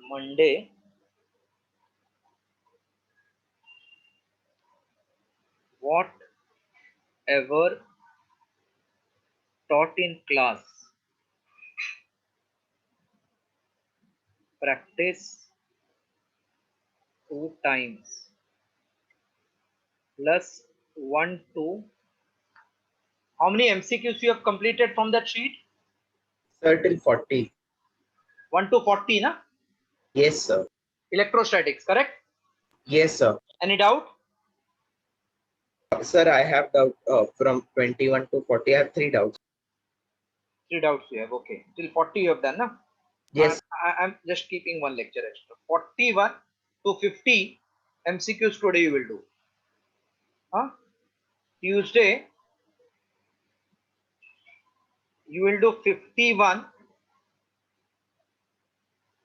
Monday, whatever taught in class, practice 2 times plus 1 to. How many MCQs you have completed from that sheet? Sir, till 40. 1 to 40, na? Yes, sir. Electrostatics, correct? Yes, sir. Any doubt? Sir, I have doubt from 21 to 40. I have 3 doubts. 3 doubts you have. Okay. Till 40 you have done, na? Yes. I'm just keeping one lecture extra. 41 to 50 MCQs today you will do. Huh? Tuesday, you will do 51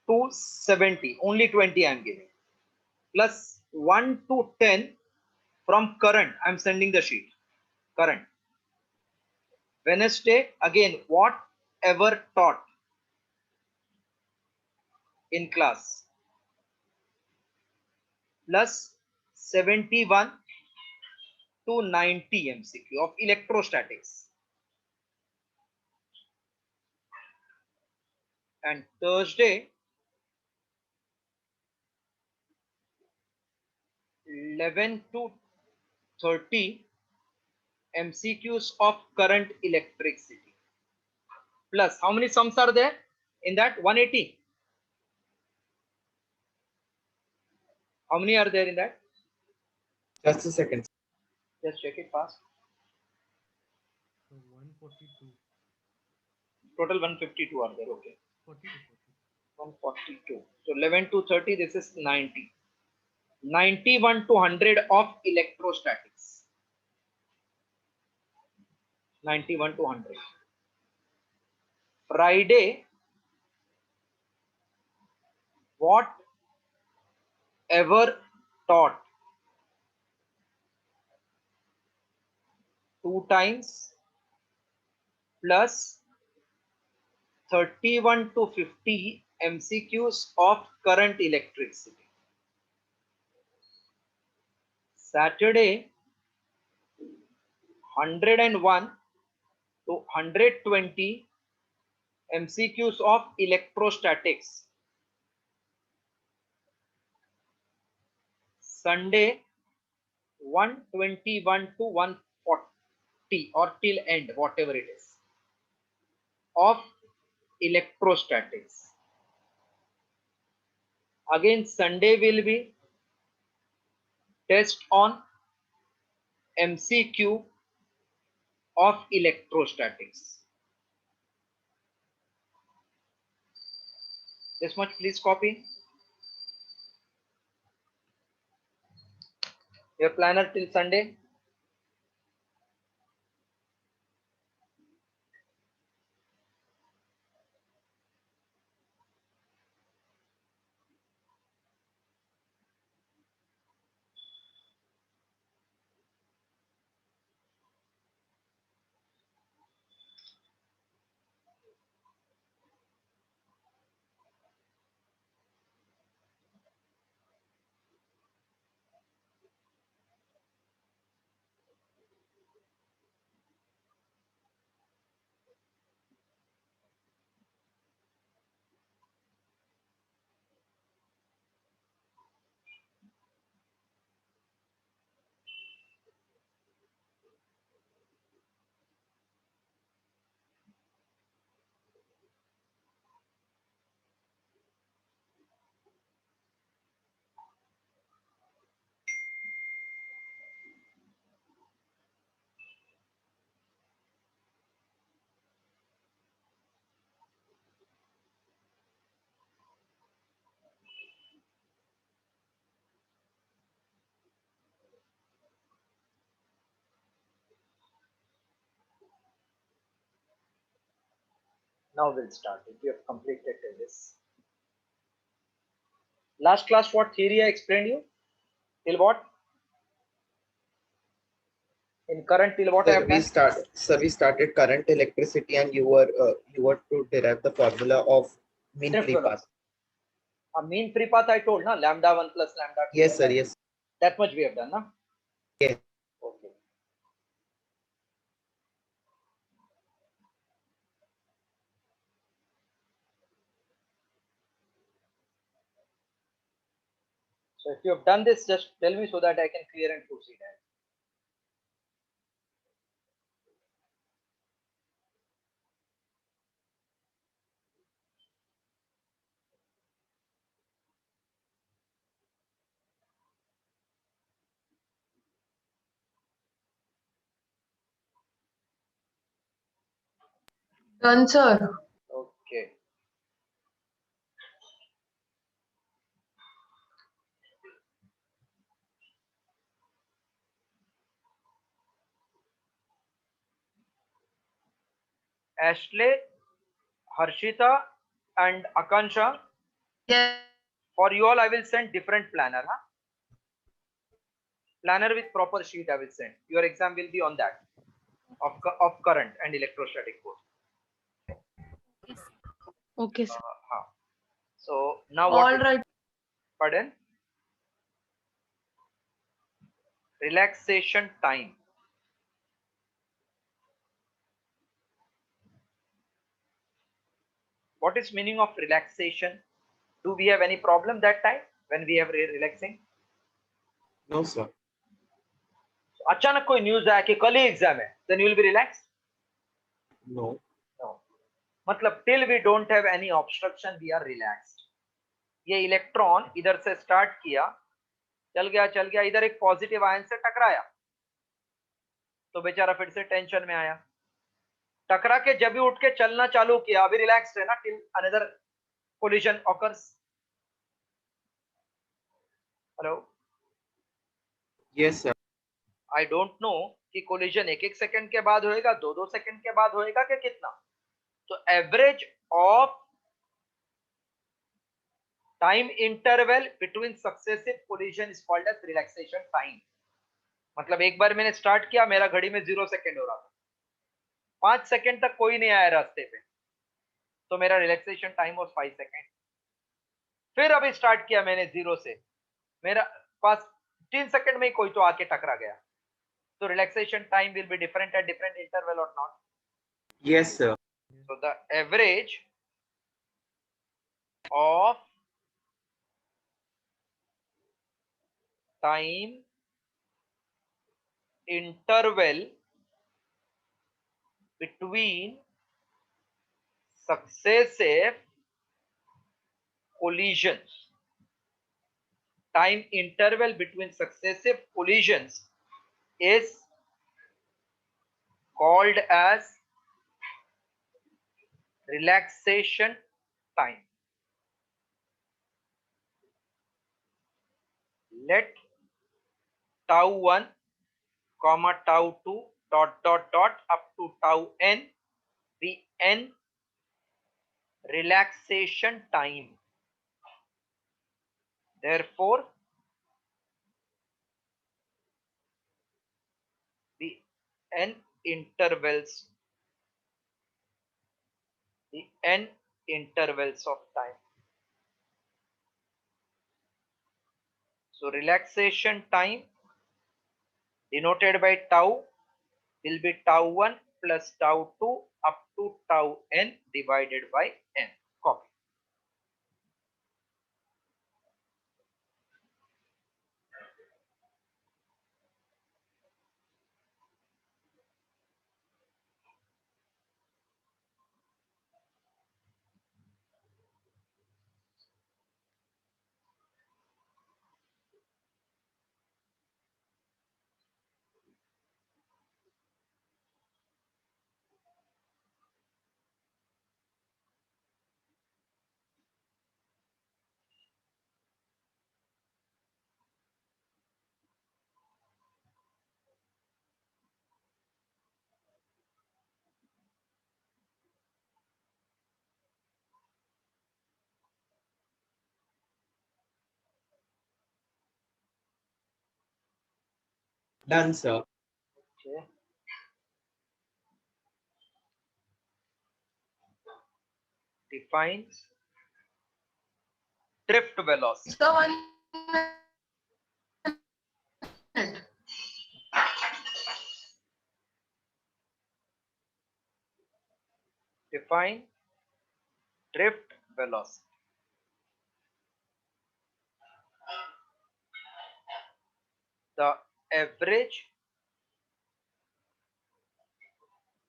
to 70. Only 20 I am giving. Plus 1 to 10 from current. I am sending the sheet. Current. Wednesday, again, whatever taught in class. Plus 71 to 90 MCQ of electrostatics. And Thursday, 11 to 30 MCQs of current electricity. Plus, how many sums are there in that? 180. How many are there in that? Just a second. Just check it fast. So 142. Total 152 are there. Okay. 40 to 40. 142. So 11 to 30, this is 90. 91 to 100 of electrostatics. 91 to 100. Friday, whatever taught 2 times plus 31 to 50 MCQs of current electricity. Saturday, 101 to 120 MCQs of electrostatics. Sunday, 121 to 140 or till end, whatever it is, of electrostatics. Again, Sunday will be test on MCQ of electrostatics. This much please copy. Your planner till Sunday. Now we'll start. If you have completed this. Last class, what theory I explained you? Till what? In current, till what I have done? We started current electricity, and you were to derive the formula of mean free path. Mean free path I told, na, lambda 1 plus lambda 2. Yes, sir. Yes. That much we have done, na? Yes. Okay. So if you have done this, just tell me so that I can clear and proceed. Done, sir. Okay. Ashley, Harshita, and Akansha. Yes. For you all, I will send different planner. Huh? Planner with proper sheet I will send. Your exam will be on that of current and electrostatic force. Okay, sir. Huh. So now what? All right. Pardon? Relaxation time. What is meaning of relaxation? Do we have any problem that time when we have relaxing? No, sir. अचानक कोई news आया कि कल ही exam है, then you will be relaxed? No. No. मतलब till we don't have any obstruction we are relaxed. ये electron इधर से स्टार्ट किया, चल गया, इधर एक पॉजिटिव आयन से टकराया, तो बेचारा फिर से टेंशन में आया, टकरा के जब भी उठ के चलना चालू किया, अभी रिलैक्स्ड है ना, till another collision occurs. Hello, Yes, sir. I don't know कि कोलिजन एक एक सेकंड के बाद होएगा, दो दो सेकंड के बाद होएगा कि कितना. तो average of time interval between successive collision is called age relaxation time. मतलब एक बार मैंने स्टार्ट किया, मेरा घड़ी में 0 सेकंड हो रहा था, 5 सेकंड तक कोई नहीं आया रास्ते पे, तो मेरा रिलैक्सेशन टाइम वाज 5 सेकंड. फिर अभी स्टार्ट किया मैंने 0 से, मेरा पास 3 सेकंड में ही कोई तो आके टकरा गया, तो relaxation time will be different at different interval और not. Yes, sir. So the average of time interval between successive collisions, time interval between successive collisions is called as relaxation time. Let tau 1 comma tau 2 dot up to tau n be n relaxation time. Therefore, the n intervals, the n intervals of time. So relaxation time denoted by tau will be tau 1 plus tau 2 up to tau n divided by n. Copy. Done, sir. Okay. Defines drift velocity. So 1 minute. Define drift velocity. The average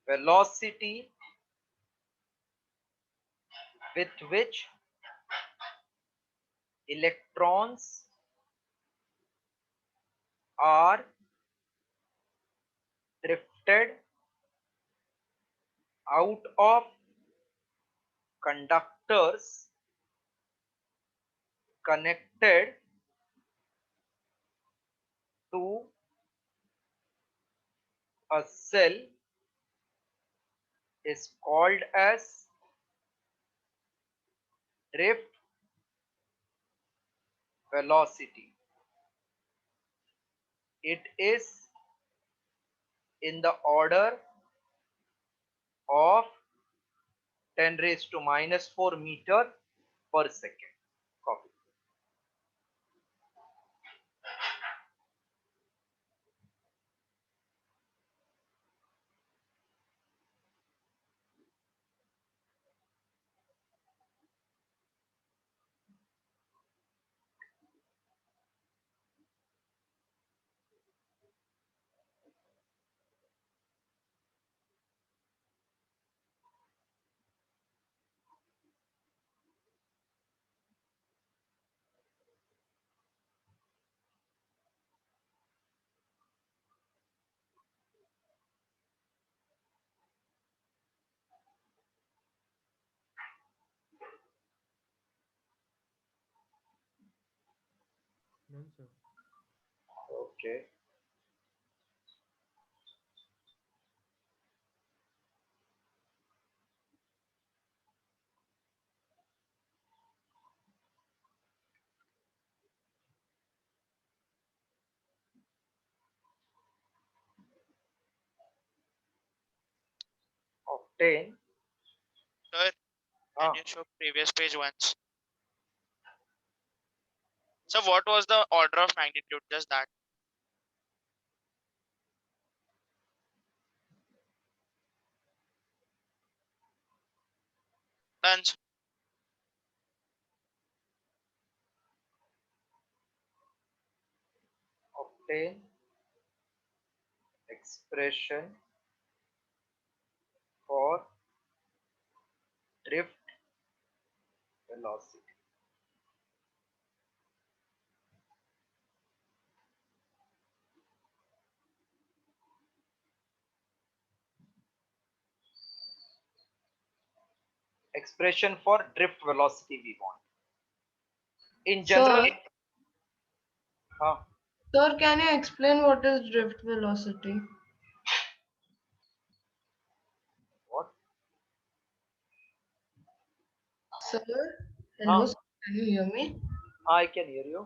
velocity with which electrons are drifted out of conductors connected to a cell is called as drift velocity. It is in the order of 10 raised to minus 4 meter per second. Copy. Done, sir. Okay. Obtain. Sir, can Ah, you show previous page once? So what was the order of magnitude? Just that. Done. Sir. obtain expression for drift velocity. Expression for drift velocity we want. In general, Sir, sir, can you explain what is drift velocity? what? Sir, hello, Ah, sir, can you hear me? I can hear you.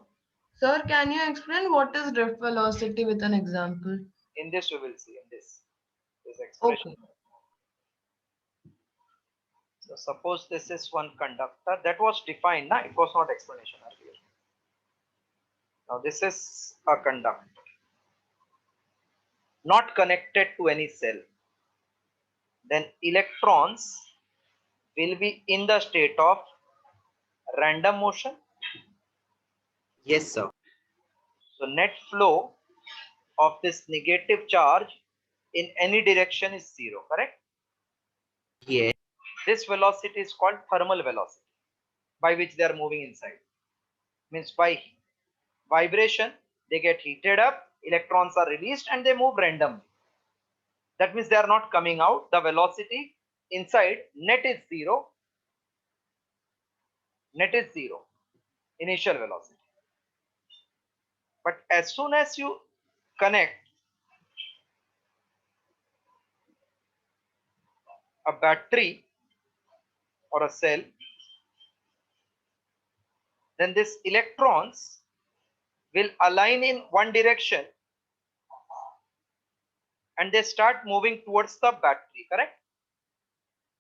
Sir, can you explain what is drift velocity with an example? In this we will see. In this expression. Okay. So suppose this is one conductor that was defined. It was not explanation earlier. Now this is a conductor not connected to any cell. Then electrons will be in the state of random motion. Yes, sir. So net flow of this negative charge in any direction is zero, correct? Yes. This velocity is called thermal velocity by which they are moving inside. Means by vibration they get heated up, electrons are released and they move randomly. That means they are not coming out. The velocity inside net is zero. Net is zero. Initial velocity. But as soon as you connect a battery or a cell, then these electrons will align in one direction and they start moving towards the battery, correct?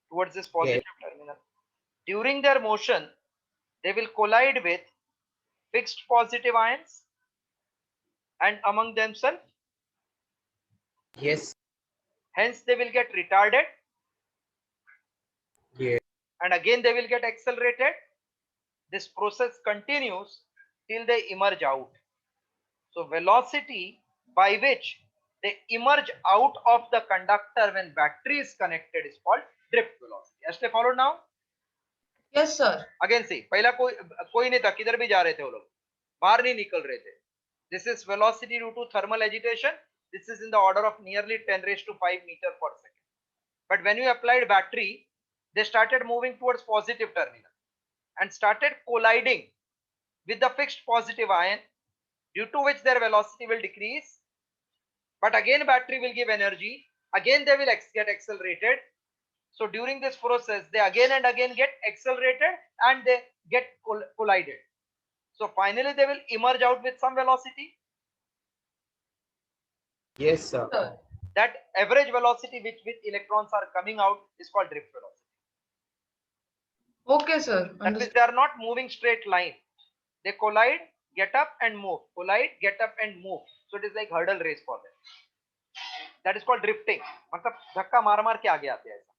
Towards this Yes. positive terminal. During their motion, they will collide with fixed positive ions and among themselves. Yes. Hence they will get retarded Yeah. and again they will get accelerated. This process continues till they emerge out. So velocity by which they emerge out of the conductor when battery is connected is called drift velocity. As they followed now? Yes, sir. Again see, पहला कोई नहीं था, किधर भी जा रहे थे वो लोग, बाहर नहीं निकल रहे थे. This is velocity due to thermal agitation. This is in the order of nearly 10 raised to 5 meter per second. But when you applied battery, they started moving towards positive terminal and started colliding with the fixed positive ion, due to which their velocity will decrease. But again battery will give energy, again they will get accelerated. So during this process they again and again get accelerated and they get collided. So finally they will emerge out with some velocity. Yes, sir. Sir. That average velocity with which electrons are coming out is called drift velocity. Okay, sir. That means Understood. they are not moving straight line. They collide, get up and move, collide, get up and move. So it is like hurdle race for them. That is called drifting. मतलब धक्का मार मार के आगे आते हैं ऐसा.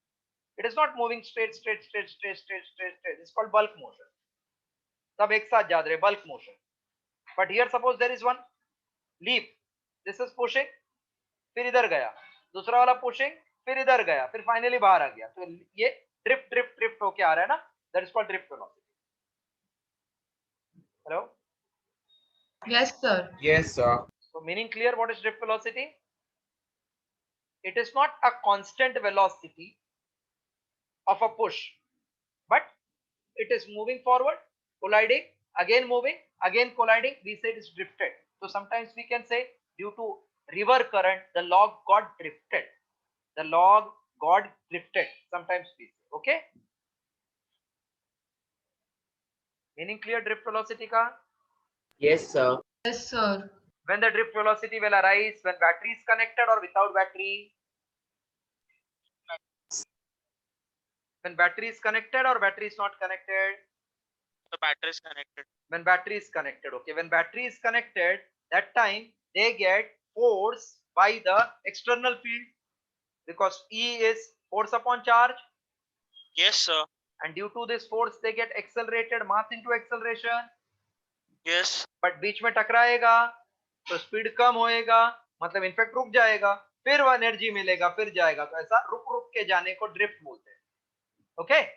It is not moving straight. It's called bulk motion. सब एक साथ जा रहे हैं, bulk motion. But here suppose there is one leap. This is pushing, फिर इधर गया, दूसरा वाला pushing, फिर इधर गया, फिर finally बाहर आ गया. तो ये drift होके आ रहा है ना. That is called drift velocity. Hello? Yes, sir. Yes, sir. So meaning clear what is drift velocity? It is not a constant velocity of a push, but it is moving forward, colliding, again moving, again colliding. We say it is drifted. So sometimes we can say due to river current, the log got drifted. The log got drifted. Sometimes we say, okay? Meaning clear drift velocity ka? Yes, sir. Yes, sir. When the drift velocity will arise when battery is connected or without battery? When battery is connected or battery is not connected? The battery is connected. When battery is connected, okay. When battery is connected, that time they get force by the external field, because E is force upon charge, Yes, sir. and due to this force they get accelerated, mass into acceleration. Yes. But बीच में टकराएगा तो speed कम होएगा, मतलब in fact रुक जाएगा, फिर वो energy मिलेगा, फिर जाएगा. तो ऐसा रुक रुक के जाने को ड्रिफ्ट बोलते हैं. Okay?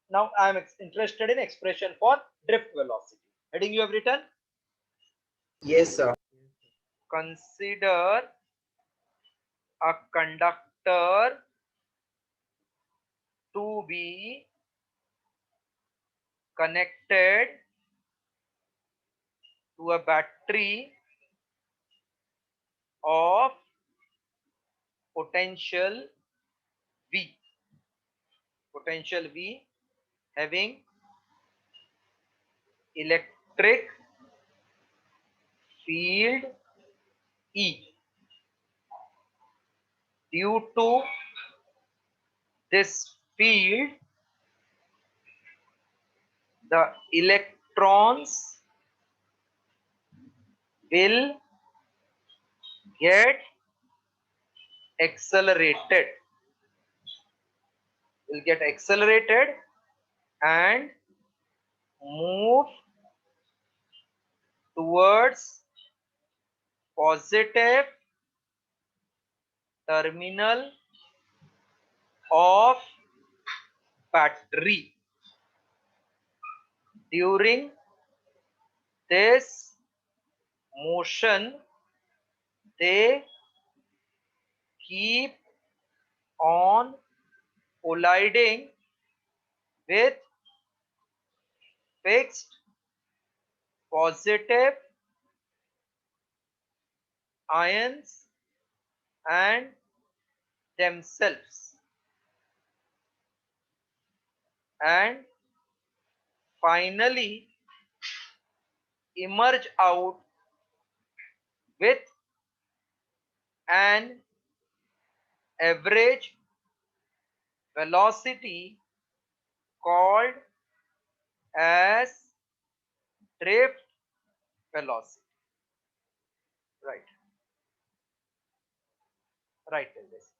Now I am interested in expression for drift velocity. Heading you have written? Yes, sir. Consider a conductor to be connected to a battery of potential V. Potential V having electric field E. Due to this field, the electrons will get accelerated. Will get accelerated and move towards positive terminal of battery. During this motion, they keep on colliding with fixed positive ions and themselves, and finally emerge out with an average velocity called as drift velocity. Right. Right. This.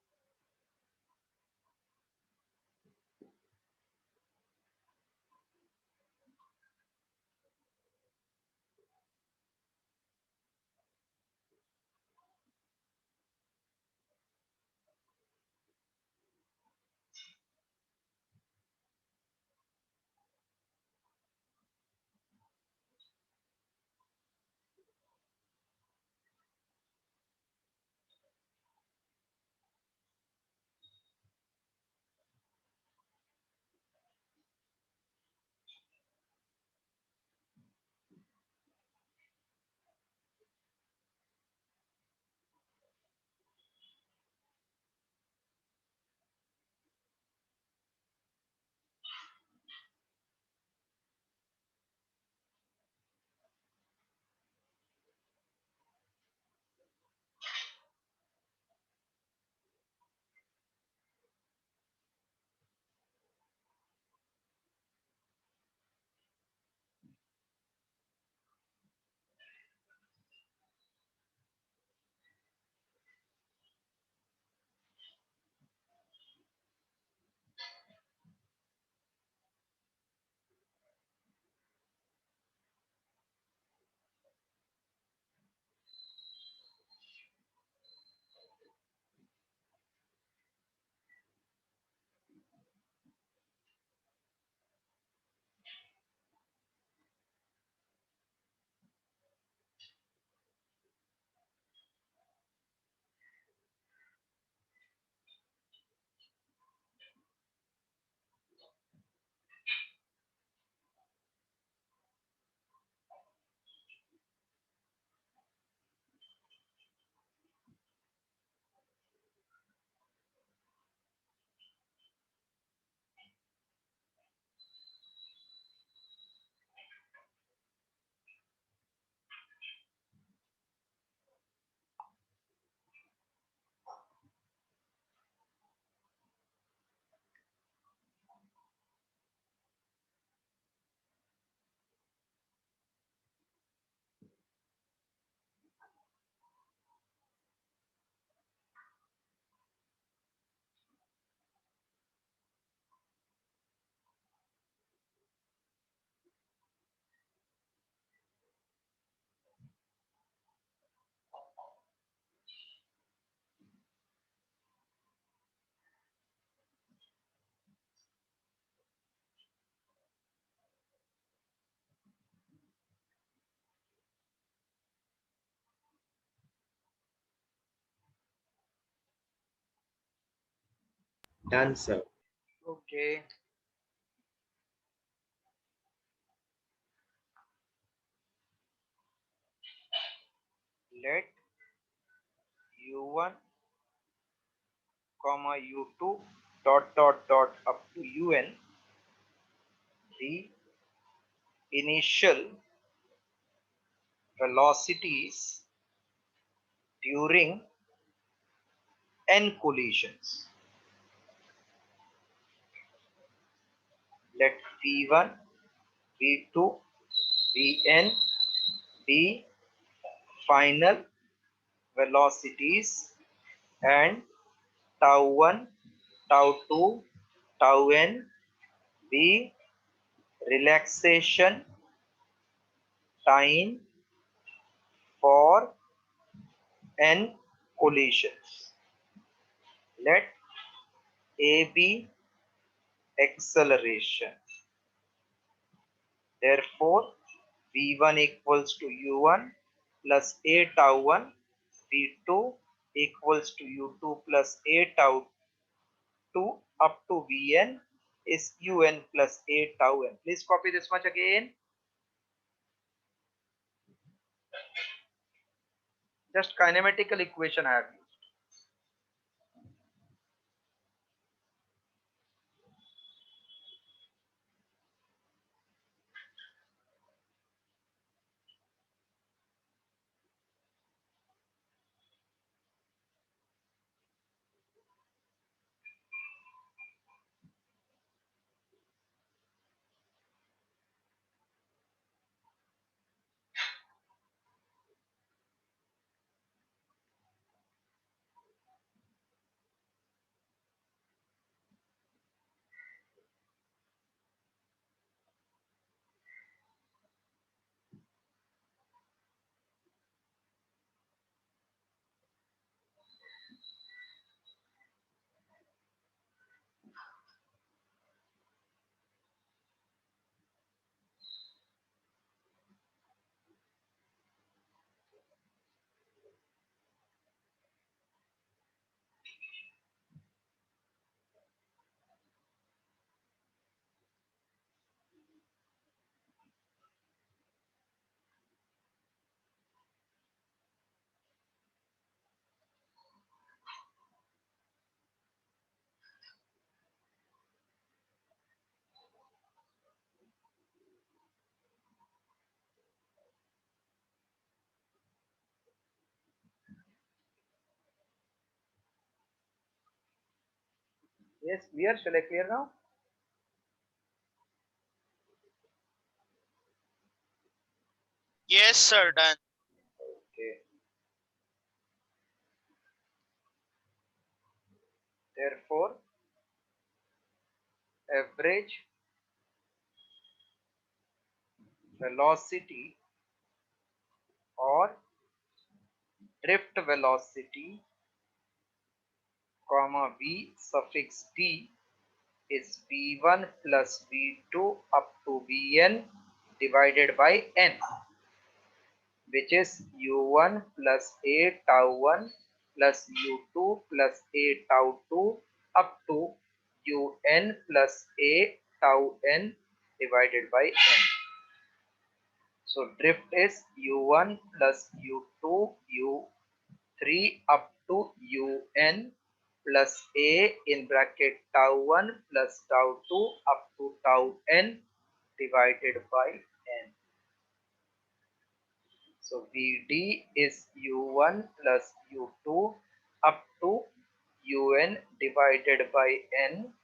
Done, sir. Okay. Let u1 comma u2 dot up to un the initial velocities during n collisions. Let v1, v2, vn be final velocities and tau 1, tau 2, tau n be relaxation time for n collisions. Let A be acceleration. Therefore, v1 equals to u1 plus a tau 1, v2 equals to u2 plus a tau 2 up to vn is un plus a tau n. Please copy this much again. Just kinematical equation I have used. Yes, clear. Shall I clear now? Yes, sir. Done. Okay. Therefore, average velocity or drift velocity, comma v suffix t is v1 plus v2 up to vn divided by n, which is u1 plus a tau 1 plus u2 plus a tau 2 up to un plus a tau n divided by n. So drift is u1 plus u2 u3 up to un plus a in bracket tau 1 plus tau 2 up to tau n divided by n. So Vd is u1 plus u2 up to un divided by n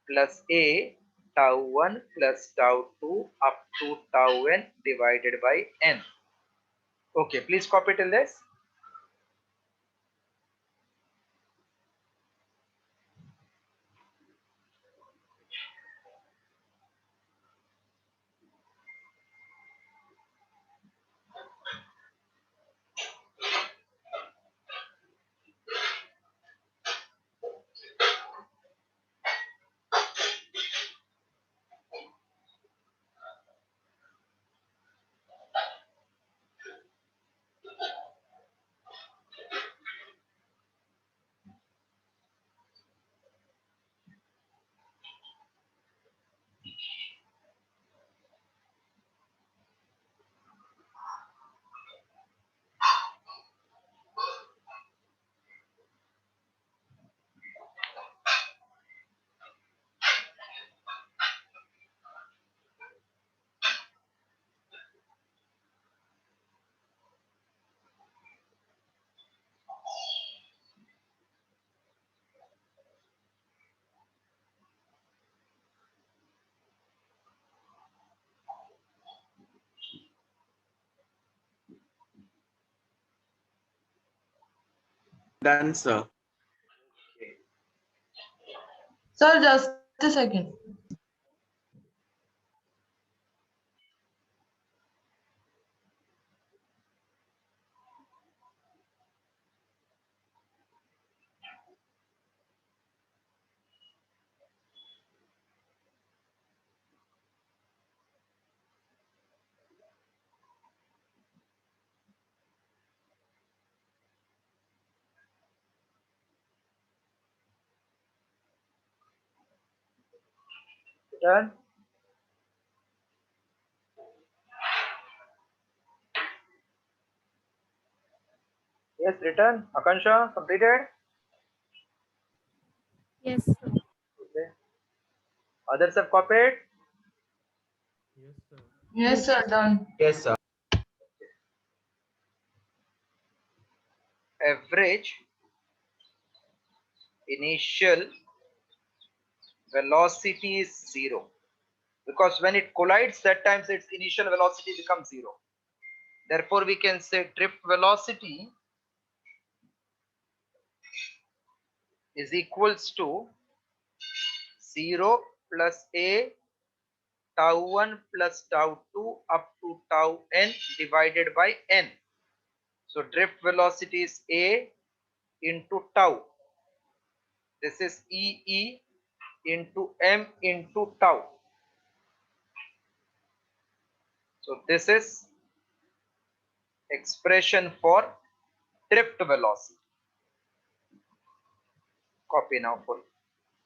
plus a tau 1 plus tau 2 up to tau n divided by n. Okay, please copy till this. Done, sir. Okay. Sir, just a second. Done. Yes, written. Akansha, completed. Yes, sir. Okay. Others have copied. Yes, sir. Yes, sir, done. Yes, sir. Average initial velocity is zero, because when it collides, that times its initial velocity becomes zero. Therefore, we can say drift velocity is equals to 0 plus a tau 1 plus tau 2 up to tau n divided by n. So drift velocity is a into tau. This is E into m into tau. So this is expression for drift velocity. Copy now full.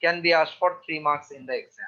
Can be asked for 3 marks in the exam.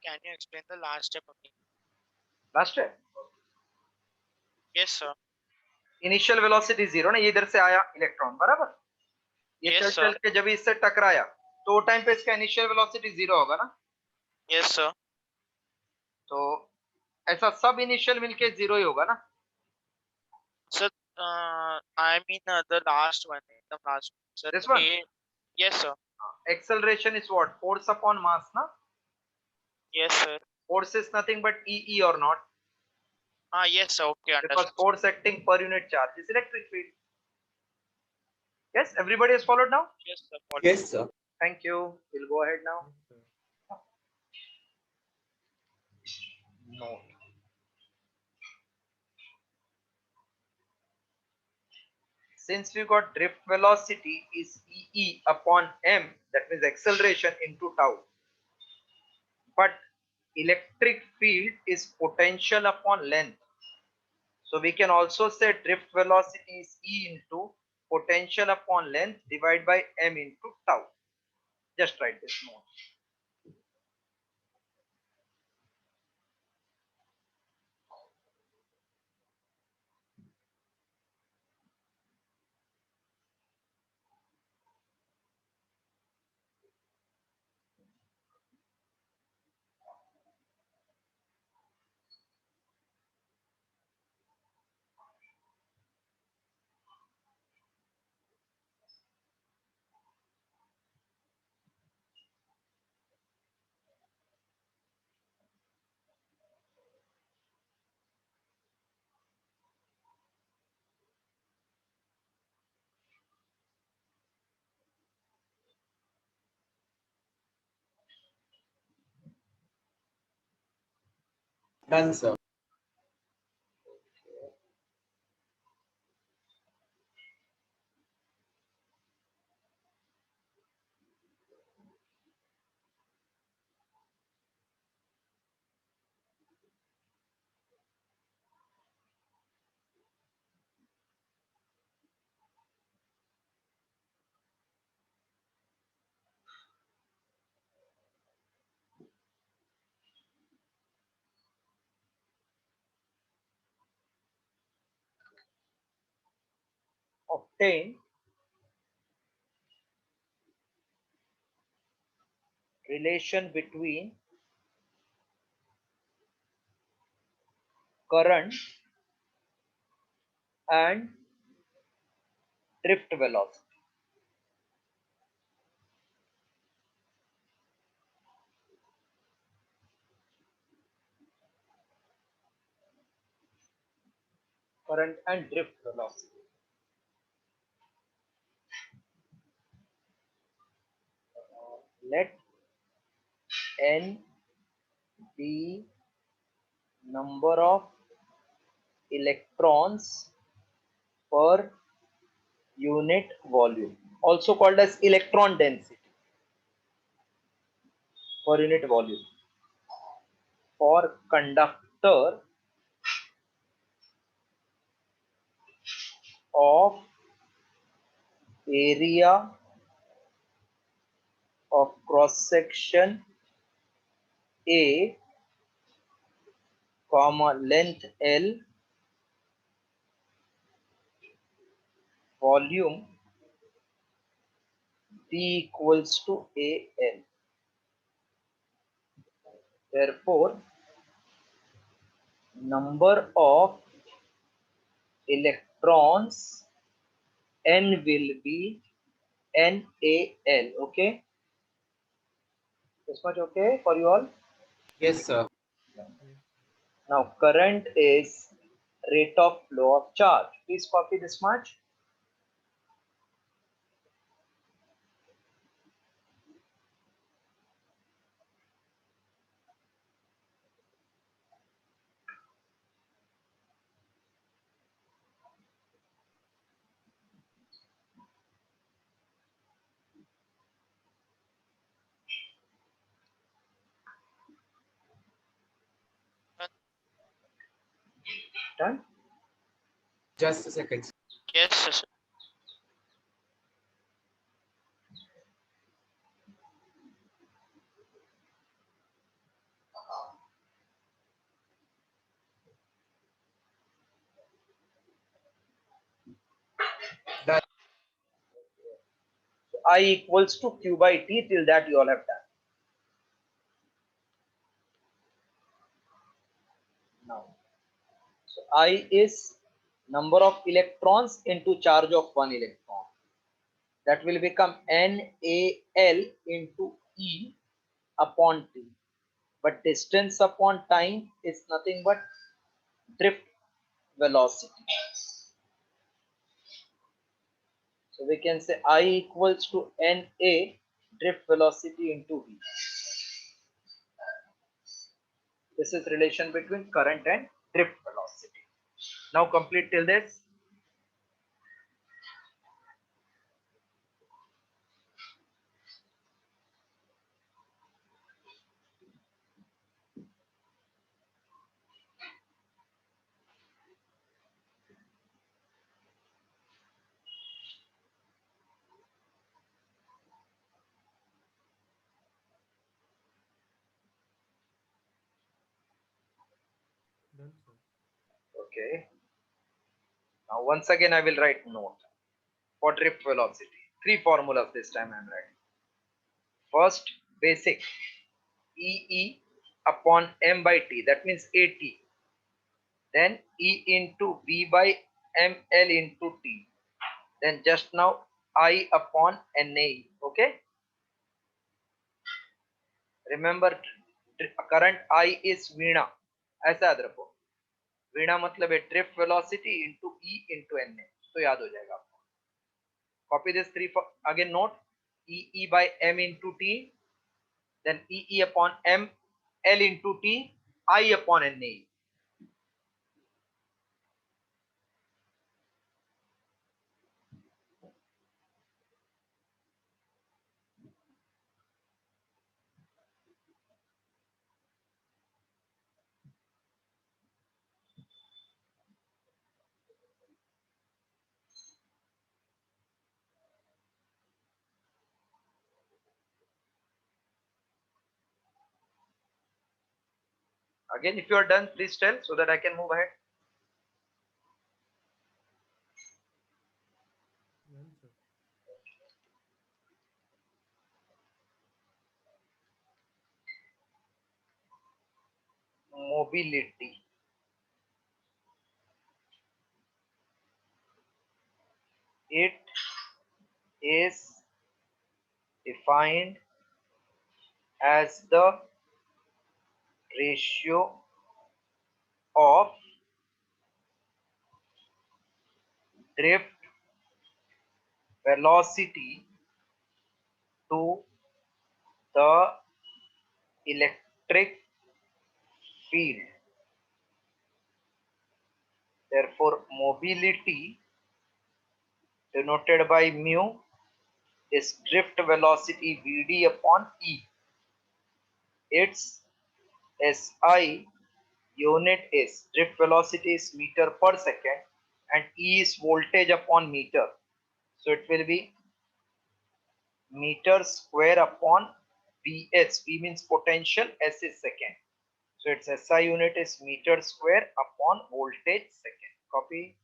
can you explain the last step again? Last है Yes, sir. Initial velocity zero ना, ये इधर से आया electron बराबर, ये Yes, चल sir. चल के जब इससे टकराया तो वो टाइम पे इसका इनिशियल वेलोसिटी जीरो होगा ना, Yes, sir. तो ऐसा सब इनिशियल मिलके जीरो ही होगा ना. Sir, I mean the last one, the last one. Sir, This one? yes, sir. Acceleration is what? Force upon mass na. Yes, sir. Force is nothing but E or not, Yes, sir. Okay, because understood. force acting per unit charge is electric field. Yes, everybody has followed now. Yes, sir. Follow. Yes, sir. Thank you. We'll go ahead now. Yes, sir. Note. Since we got drift velocity is E upon m, that means acceleration into tau. But electric field is potential upon length. So we can also say drift velocity is E into potential upon length divided by m into tau. Just write this note. Done, sir. Obtain relation between current and drift velocity. Current and drift velocity. Let n be number of electrons per unit volume, also called as electron density per unit volume, for conductor of area of cross section A, comma length L, volume D equals to AL. Therefore, number of electrons N will be NAL. Okay, this much okay for you all? Yes, sir. Yes. Now current is rate of flow of charge. Please copy this much. Done? Just a second. Yes, sir. I equals to q by t. Till that you all have done. Now, so I is number of electrons into charge of one electron. That will become NaL into E upon T. But distance upon time is nothing but drift velocity. So we can say I equals to Na drift velocity into V. This is relation between current and drift velocity. Now complete till this. Done, sir. Okay. Now once again I will write note for drift velocity. Three formulas this time I am writing. First, basic EE upon m by t, that means AT. Then E into V by ml into T. Then just now I upon Na. Okay. Remember, current I is वीणा. ऐसा याद रखो. वीणा मतलब है drift velocity into E into Na. तो याद हो जाएगा आपको. Copy this three for again note. E by m into T. Then E upon m L into T. I upon Na. Again, if you are done, please tell so that I can move ahead. Done, sir. Mobility. It is defined as the ratio of drift velocity to the electric field. Therefore, mobility denoted by mu is drift velocity Vd upon E. Its SI unit is drift velocity is meter per second and E is voltage upon meter. So it will be meter square upon Vs. V means potential, S is second. So its SI unit is meter square upon voltage second. Copy.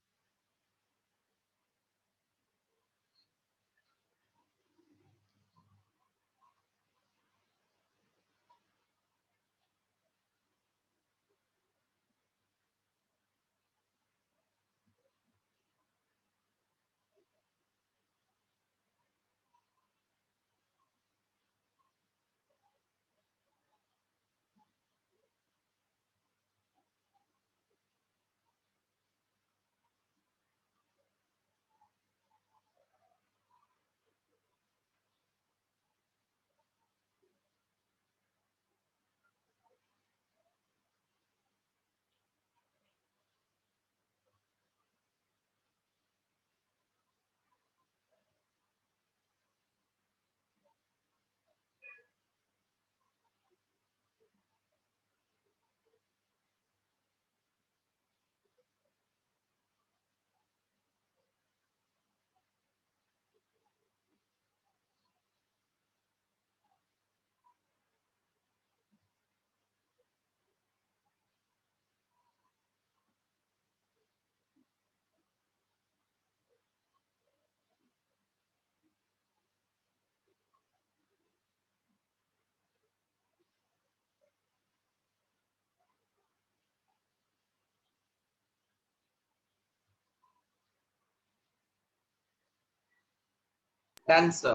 Done, sir.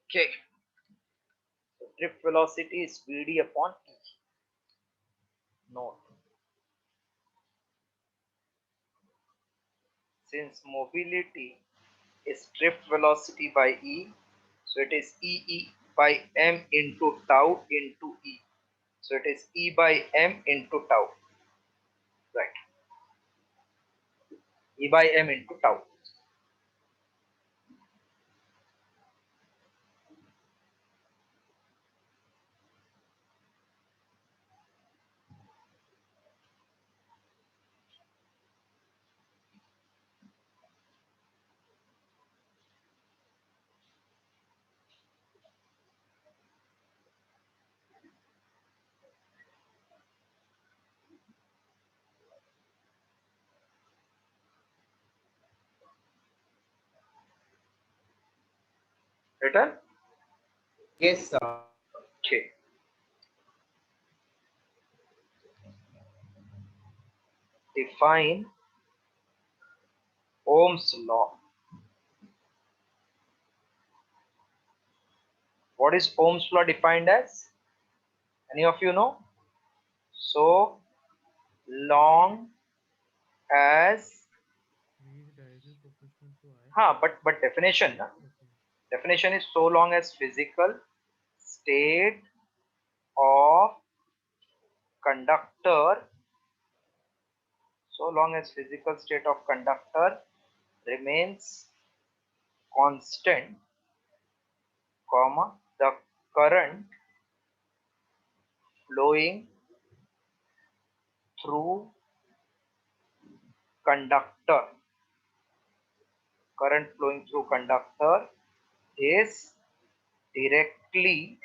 Okay. So drift velocity is Vd upon E. Note. Since mobility is drift velocity by E, so it is E by m into tau into E. So it is E by m into tau. Right. E by m into tau. Written? Yes, sir. Okay. Define Ohm's law. What is Ohm's law defined as? Any of you know? So long as V is directly proportional to I. but definition na? Okay. Definition is so long as physical state of conductor, so long as physical state of conductor remains constant, comma, the current flowing through conductor, current flowing through conductor is directly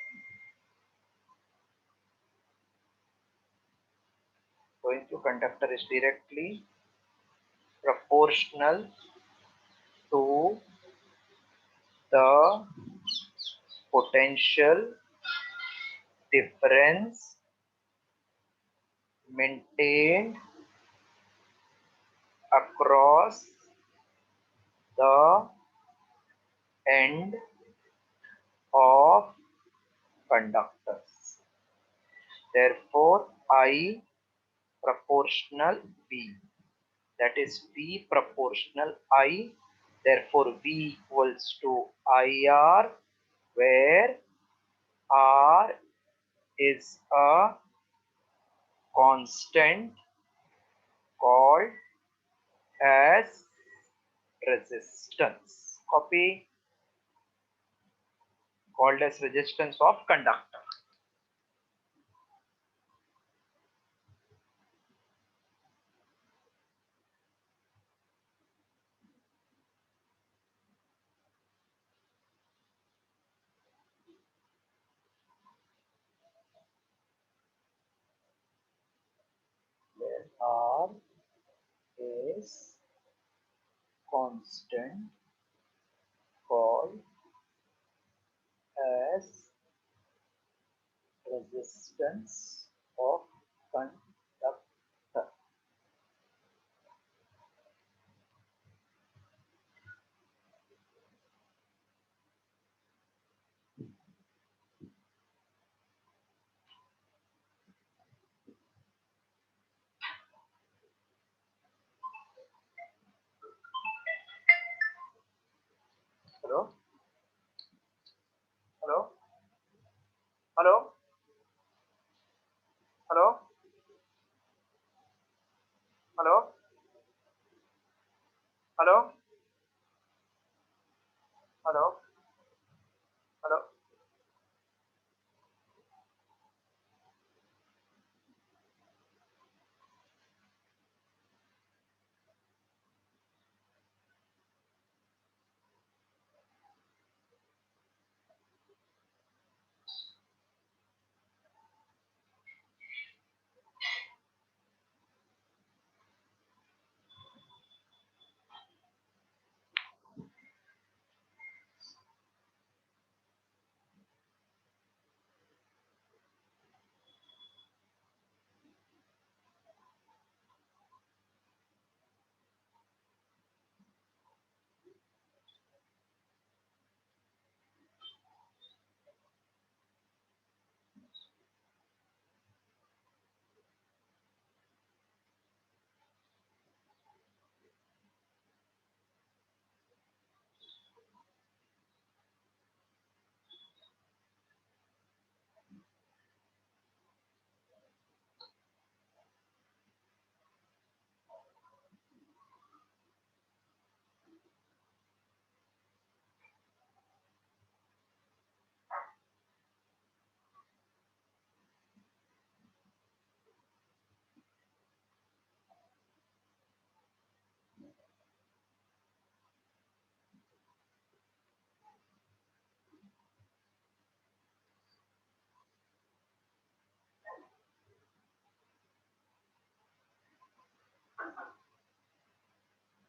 flowing through conductor is directly proportional to the potential difference maintained across the end of conductors. Therefore, I proportional V, that is V proportional I. Therefore, V equals to IR, where R is a constant called as resistance. Copy. Called as resistance of conductor. Where R is constant called as resistance of conductor. Hello? Hello? Hello? Hello? Hello? Hello? Hello? Hello?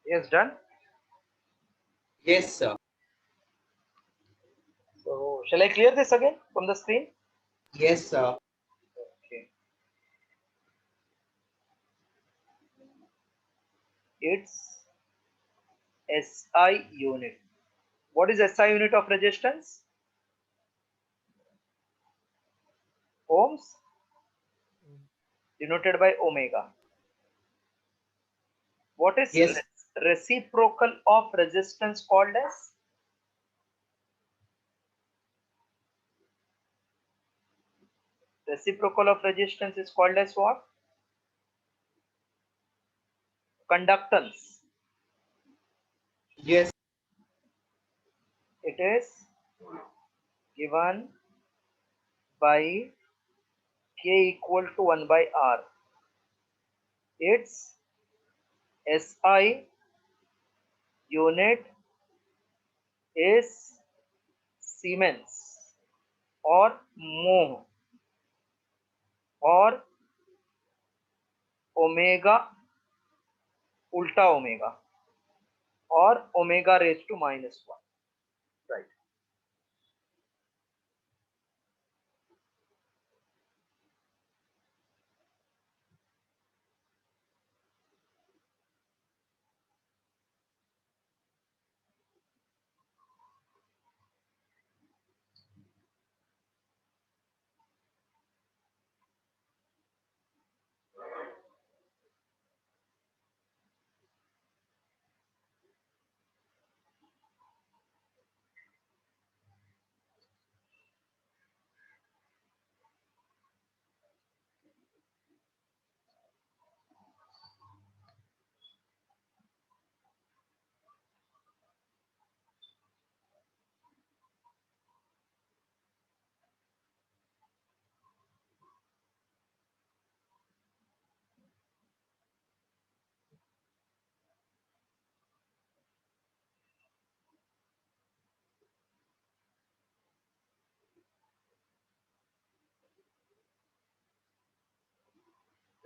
Yes, done. Yes, sir. So shall I clear this again from the screen? Yes, sir. Okay. It's SI unit. What is SI unit of resistance? Ohms, denoted by omega. What is Yes. reciprocal of resistance called as? Reciprocal of resistance is called as what? Conductance. Yes. It is given by K equal to 1 by R. Its SI unit is Siemens or mho or omega ulta omega or omega raised to minus 1. Right.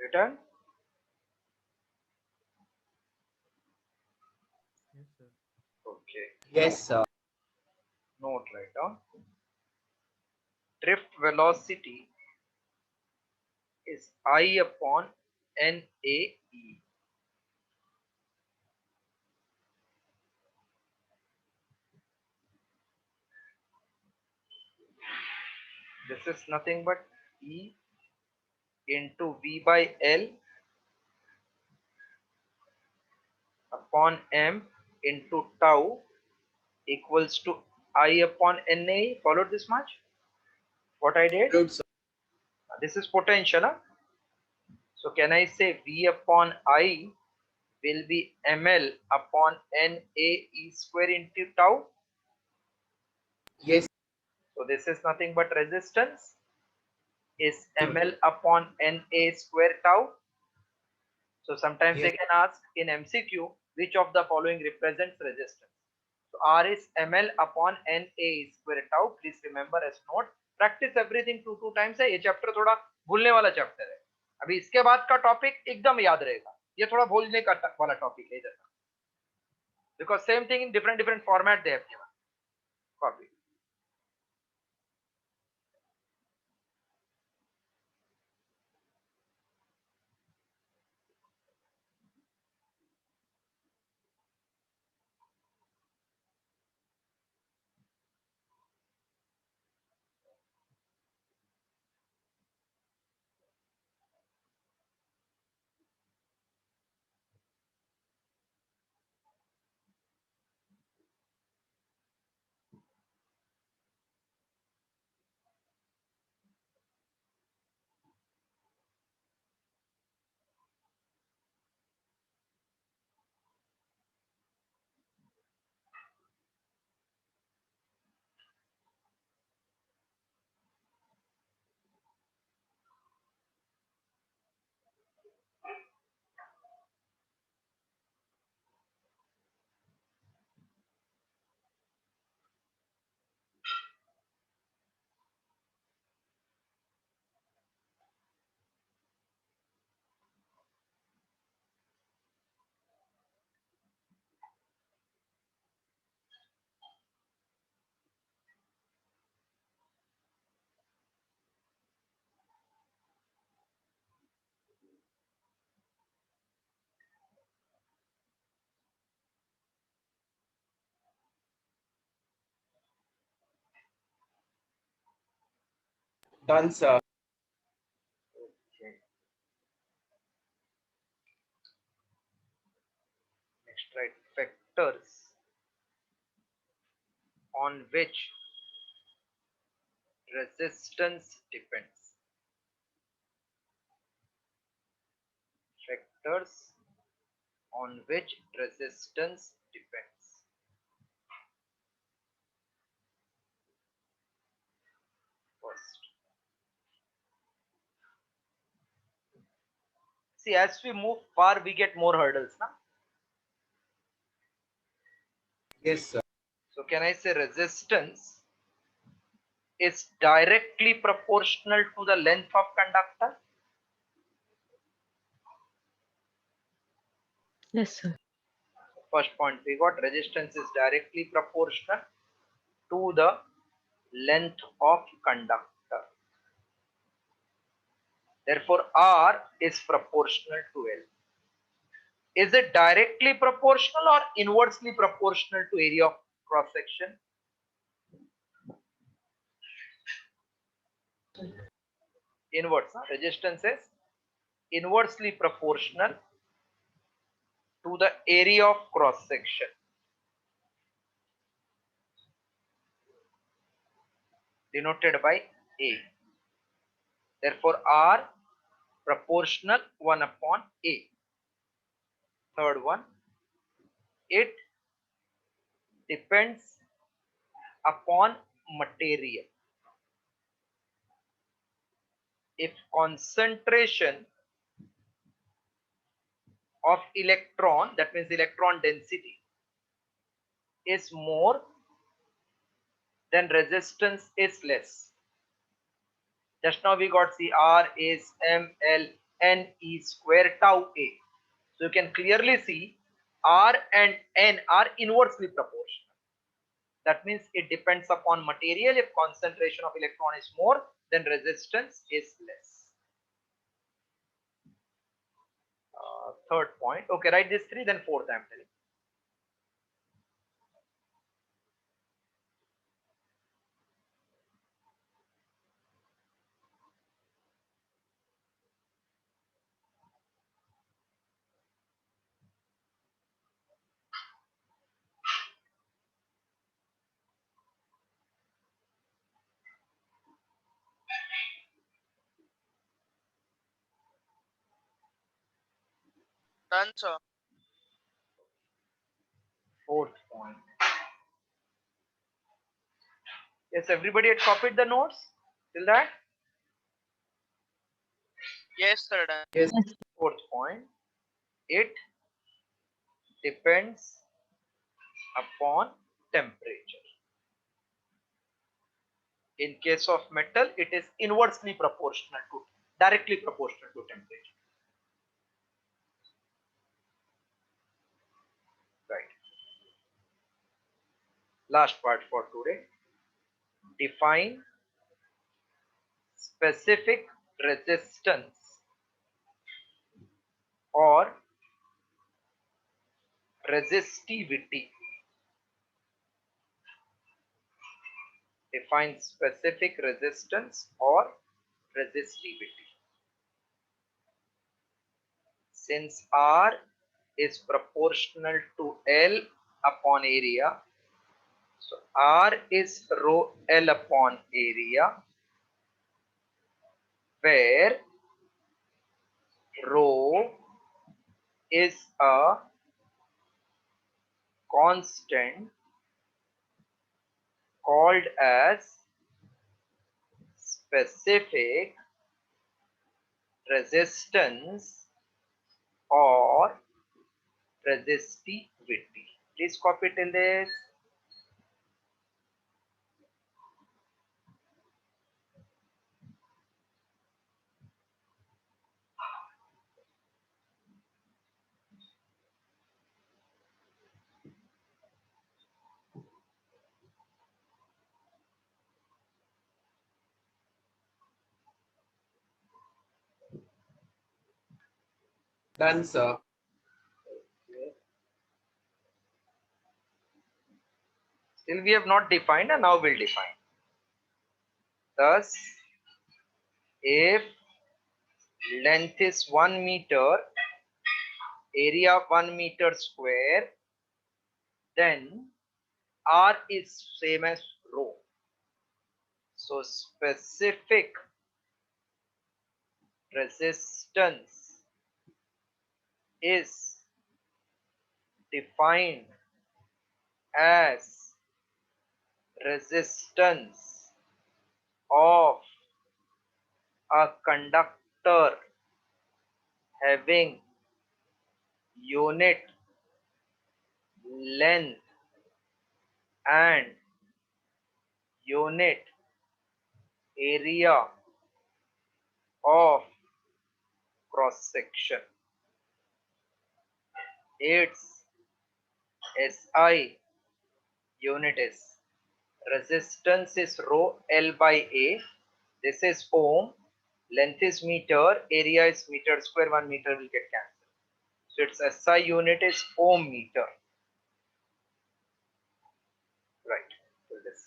Written? Yes, sir. Okay. Yes, sir. Note right down. Drift velocity is I upon NAE. This is nothing but E into V by L upon M into tau equals to I upon NAE. Followed this much? What I did? Good, sir. This is potential. Huh? So can I say V upon I will be ml upon NAE square into tau? Yes. So this is nothing but resistance is ml upon NA square tau. So sometimes they Yes. can ask in MCQ which of the following represents resistance. So R is ml upon NA square tau. Please remember as note. Practice everything two times है. ये chapter थोड़ा भूलने वाला chapter है. अभी इसके बाद का टॉपिक एकदम याद रहेगा. ये थोड़ा भूलने का वाला टॉपिक है इधर. Because same thing in different format they have given. Copy. Done, sir. Okay. Next, write factors on which resistance depends. Factors on which resistance depends. First, see, as we move far, we get more hurdles, na? Yes, sir. So can I say resistance is directly proportional to the length of conductor? Yes, sir. First point we got, resistance is directly proportional to the length of conductor. Therefore, R is proportional to L. Is it directly proportional or inversely proportional to area of cross section? Inverse. Resistance is inversely proportional to the area of cross section. Denoted by A. Therefore, R proportional 1 upon A. Third one, it depends upon material. If concentration of electron, that means electron density, is more, then resistance is less. Just now we got CR is mln square tau A. So you can clearly see R and N are inversely proportional. That means it depends upon material. If concentration of electron is more, then resistance is less. Third point. Okay, write this 3, then 4th I'm telling. Done, sir. 4th point. Yes, everybody had copied the notes till that? Yes, sir. Done. Yes. 4th point. It depends upon temperature. In case of metal, it is inversely proportional to, directly proportional to temperature. Right. Last part for today. Define specific resistance or resistivity. Define specific resistance or resistivity. Since R is proportional to L upon area, so R is rho L upon area, where rho is a constant called as specific resistance or resistivity. Please copy till this. Done, sir. Still we have not defined, and now we'll define. Thus, if length is 1 meter, area 1 meter square, then R is same as rho. So specific resistance is defined as resistance of a conductor having unit length and unit area of cross section. Its SI unit is resistance is rho L by A. This is ohm. Length is meter. Area is meter square. 1 meter will get cancelled. So its SI unit is ohm meter. Right. So this.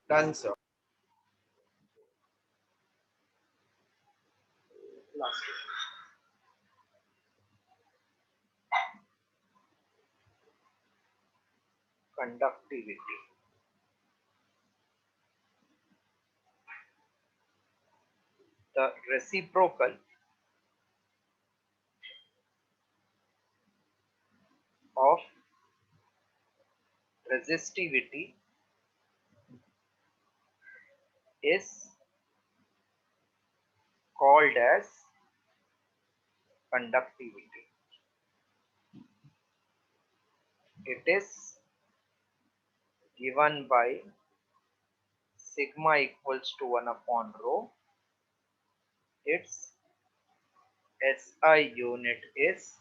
Done, sir. Last. Conductivity. The reciprocal of resistivity is called as conductivity. It is given by sigma equals to 1 upon rho. Its SI unit is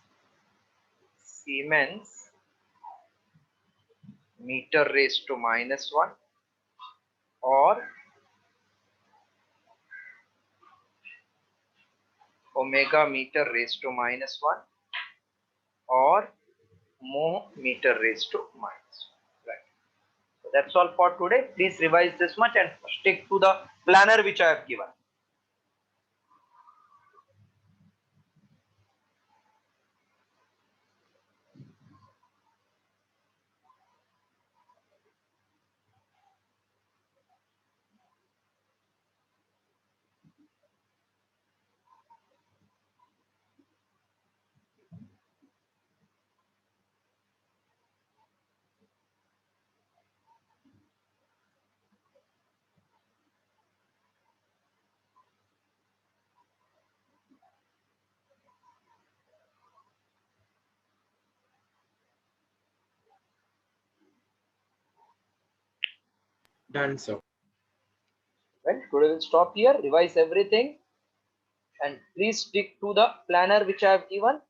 Siemens meter raised to minus 1 or omega meter raised to minus 1 or mho meter raised to minus 1. Right. So that's all for today. Please revise this much and stick to the planner which I have given. Done, sir. Well, today we'll stop here, revise everything, and please stick to the planner which I have given.